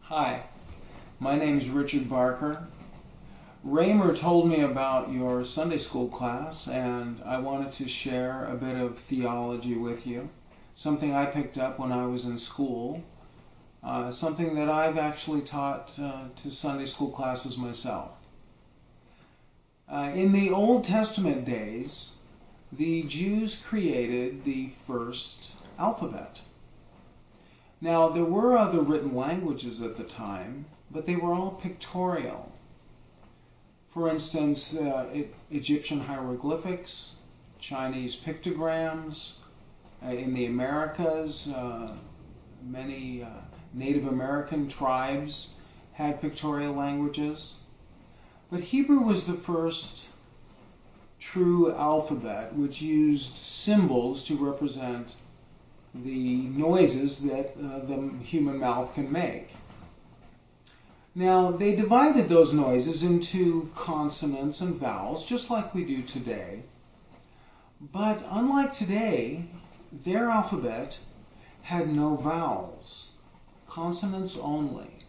Hi, my name is Richard Barker. Raymer told me about your Sunday school class, and I wanted to share a bit of theology with you. Something I picked up when I was in school, something that I've actually taught to Sunday school classes myself. In the Old Testament days, the Jews created the first alphabet. Now, there were other written languages at the time, but they were all pictorial. For instance, Egyptian hieroglyphics, Chinese pictograms. In the Americas, many Native American tribes had pictorial languages. But Hebrew was the first true alphabet, which used symbols to represent the noises that the human mouth can make. Now, they divided those noises into consonants and vowels, just like we do today. But unlike today, their alphabet had no vowels, consonants only.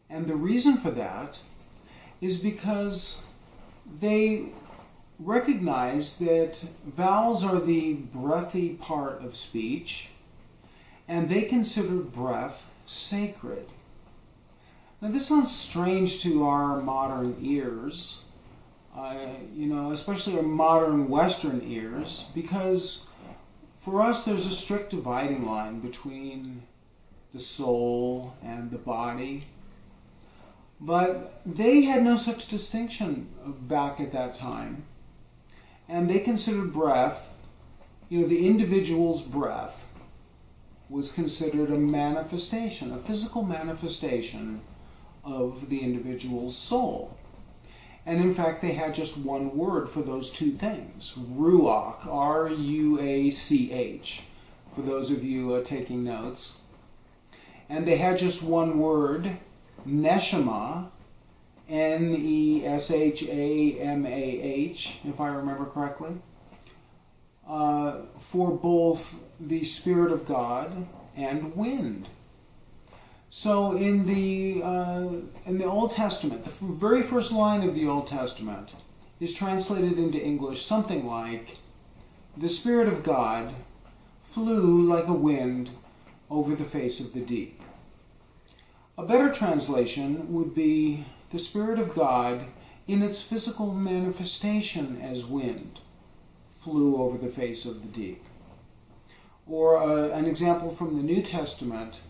And the reason for that is because they recognize that vowels are the breathy part of speech, and they considered breath sacred. Now, this sounds strange to our modern ears, especially our modern Western ears, because for us there's a strict dividing line between the soul and the body. But they had no such distinction back at that time. And they considered breath, the individual's breath, was considered a manifestation, a physical manifestation of the individual's soul. And in fact, they had just one word for those two things, ruach, R-U-A-C-H, for those of you taking notes. And they had just one word, neshama, N-E-S-H-A-M-A-H, if I remember correctly, for both the Spirit of God and wind. So in the Old Testament, the very first line of the Old Testament is translated into English something like, "The Spirit of God flew like a wind over the face of the deep." A better translation would be, "The Spirit of God, in its physical manifestation as wind, flew over the face of the deep." Or an example from the New Testament,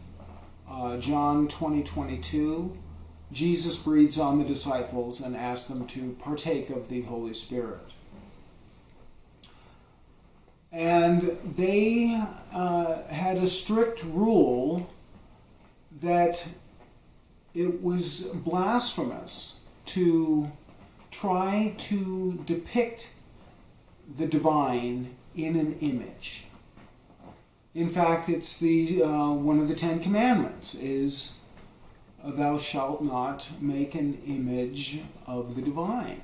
John 20:22, Jesus breathes on the disciples and asks them to partake of the Holy Spirit. And they had a strict rule that it was blasphemous to try to depict the divine in an image. In fact, it's one of the Ten Commandments is, "Thou shalt not make an image of the divine."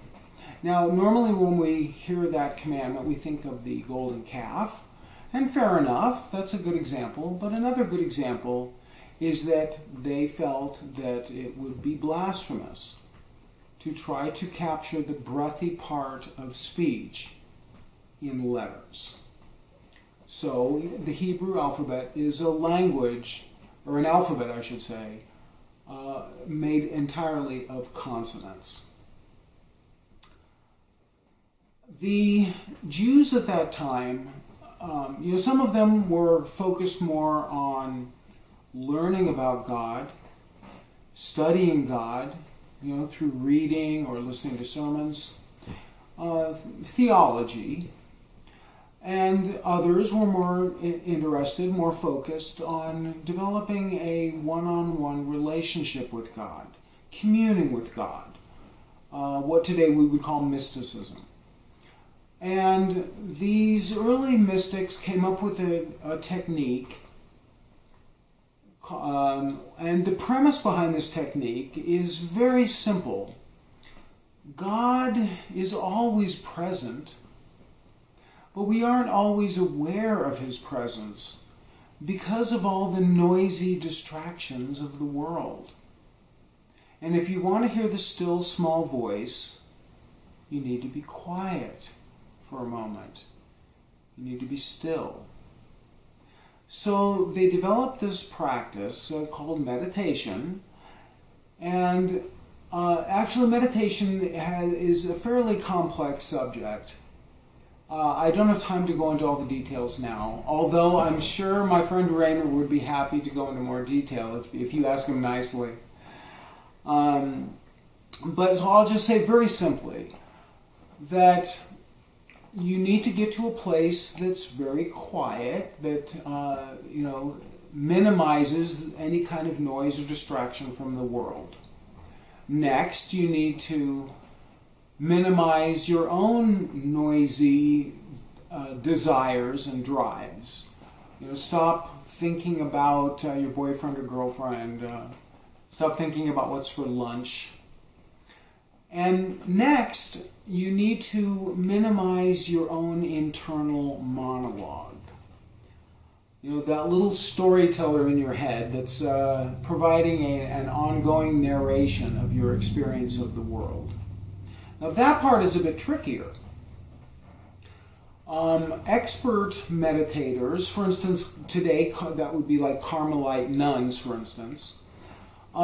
Now, normally when we hear that commandment, we think of the golden calf, and fair enough, that's a good example. But another good example is that they felt that it would be blasphemous to try to capture the breathy part of speech in letters. So the Hebrew alphabet is a language, or an alphabet I should say, made entirely of consonants. The Jews at that time, some of them were focused more on learning about God, studying God, through reading or listening to sermons, theology, and others were more interested, more focused on developing a one-on-one relationship with God, communing with God, what today we would call mysticism. And these early mystics came up with a technique. And the premise behind this technique is very simple. God is always present, but we aren't always aware of his presence because of all the noisy distractions of the world. And if you want to hear the still, small voice, you need to be quiet for a moment. You need to be still. So they developed this practice called meditation. And actually meditation is a fairly complex subject. I don't have time to go into all the details now, although I'm sure my friend Raymer would be happy to go into more detail if you ask him nicely. But so I'll just say very simply that you need to get to a place that's very quiet, that minimizes any kind of noise or distraction from the world. Next, you need to minimize your own noisy desires and drives. Stop thinking about your boyfriend or girlfriend. Stop thinking about what's for lunch. And next, you need to minimize your own internal monologue. That little storyteller in your head that's providing an ongoing narration of your experience of the world. Now that part is a bit trickier. Expert meditators, for instance, today, that would be like Carmelite nuns, for instance,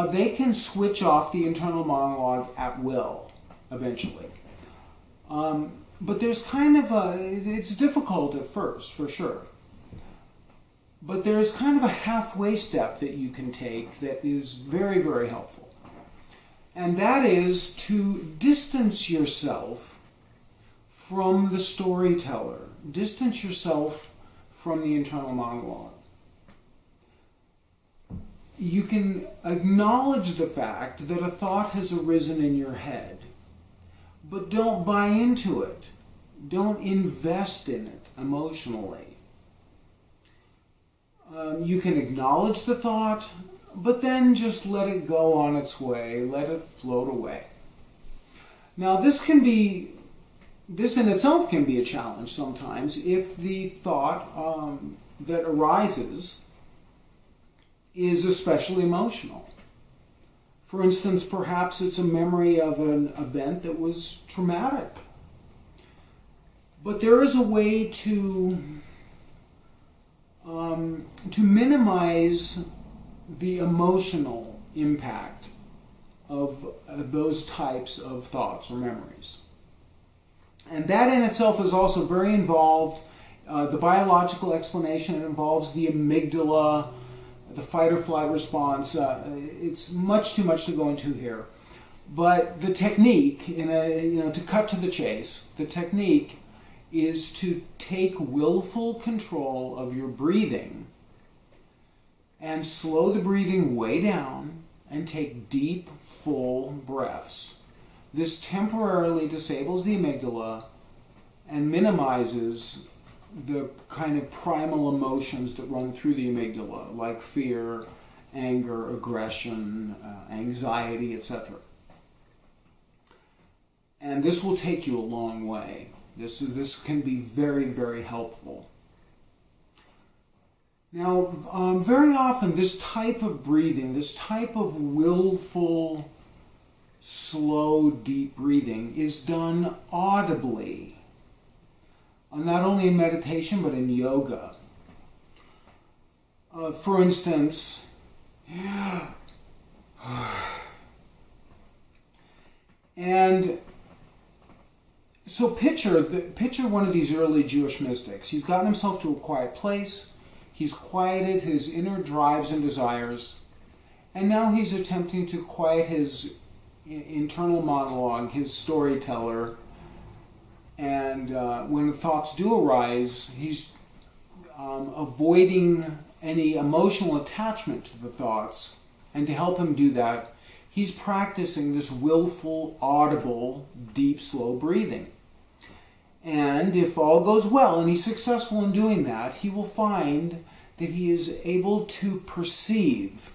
they can switch off the internal monologue at will, eventually. But there's it's difficult at first, for sure. But there's kind of a halfway step that you can take that is very, very helpful. And that is to distance yourself from the storyteller. Distance yourself from the internal monologue. You can acknowledge the fact that a thought has arisen in your head, but don't buy into it. Don't invest in it emotionally. You can acknowledge the thought, but then just let it go on its way, let it float away. Now this in itself can be a challenge sometimes if the thought that arises is especially emotional. For instance, perhaps it's a memory of an event that was traumatic. But there is a way to minimize the emotional impact of those types of thoughts or memories. And that in itself is also very involved. The biological explanation involves the amygdala, the fight or flight response. It's much too much to go into here. But the technique, to cut to the chase, the technique is to take willful control of your breathing and slow the breathing way down and take deep, full breaths. This temporarily disables the amygdala and minimizes the kind of primal emotions that run through the amygdala, like fear, anger, aggression, anxiety, etc. And this will take you a long way. This can be very, very helpful. Now, very often this type of breathing, this type of willful, slow, deep breathing is done audibly. Not only in meditation, but in yoga. For instance, and so picture one of these early Jewish mystics. He's gotten himself to a quiet place. He's quieted his inner drives and desires. And now he's attempting to quiet his internal monologue, his storyteller. And when thoughts do arise, he's avoiding any emotional attachment to the thoughts. And to help him do that, he's practicing this willful, audible, deep, slow breathing. And if all goes well and he's successful in doing that, he will find that he is able to perceive,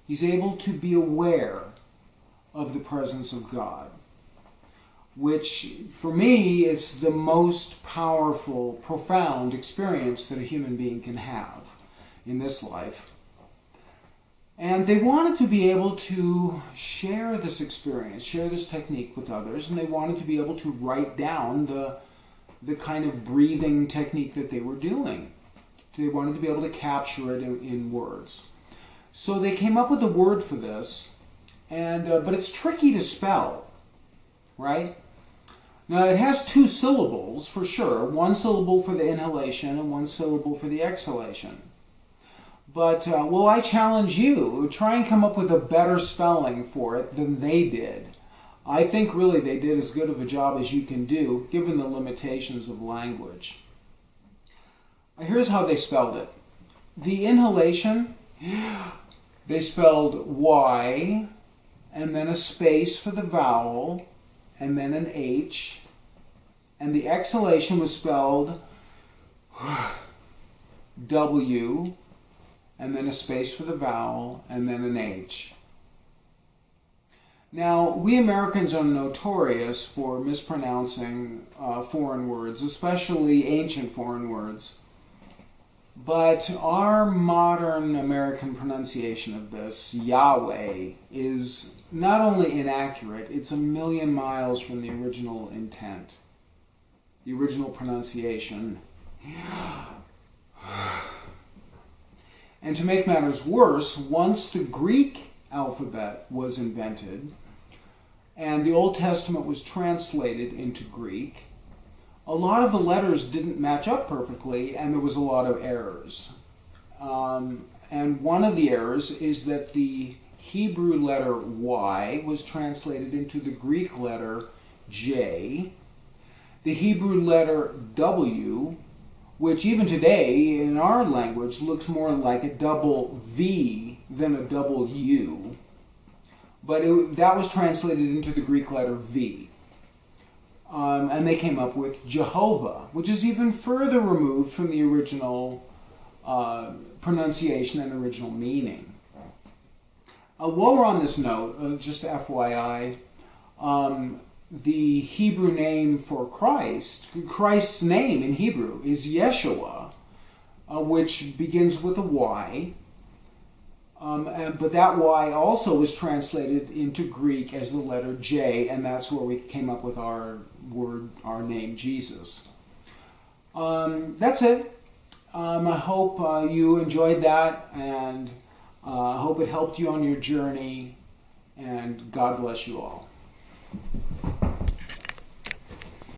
he's able to be aware of the presence of God, which for me is the most powerful, profound experience that a human being can have. in this life. And they wanted to be able to share this experience, share this technique with others, and they wanted to be able to write down the kind of breathing technique that they were doing. They wanted to be able to capture it in words. So they came up with a word for this, but it's tricky to spell, right? Now it has 2 syllables for sure, 1 syllable for the inhalation and 1 syllable for the exhalation. But, well, I challenge you, try and come up with a better spelling for it than they did. I think really they did as good of a job as you can do, given the limitations of language. Here's how they spelled it. The inhalation, they spelled Y, and then a space for the vowel, and then an H. And the exhalation was spelled W, and then a space for the vowel, and then an H. Now, we Americans are notorious for mispronouncing foreign words, especially ancient foreign words. But our modern American pronunciation of this, Yahweh, is not only inaccurate, it's a million miles from the original intent, the original pronunciation. And to make matters worse, once the Greek alphabet was invented and the Old Testament was translated into Greek, a lot of the letters didn't match up perfectly and there was a lot of errors. And one of the errors is that the Hebrew letter Y was translated into the Greek letter J. The Hebrew letter W, which even today in our language looks more like a double V than a double U. But that was translated into the Greek letter V. And they came up with Jehovah, which is even further removed from the original pronunciation and original meaning. While we're on this note, just FYI, the Hebrew name for Christ's name in Hebrew is Yeshua, which begins with a Y. But that Y also was translated into Greek as the letter J, and that's where we came up with our word, our name, Jesus. That's it. I hope you enjoyed that, and I hope it helped you on your journey, and God bless you all.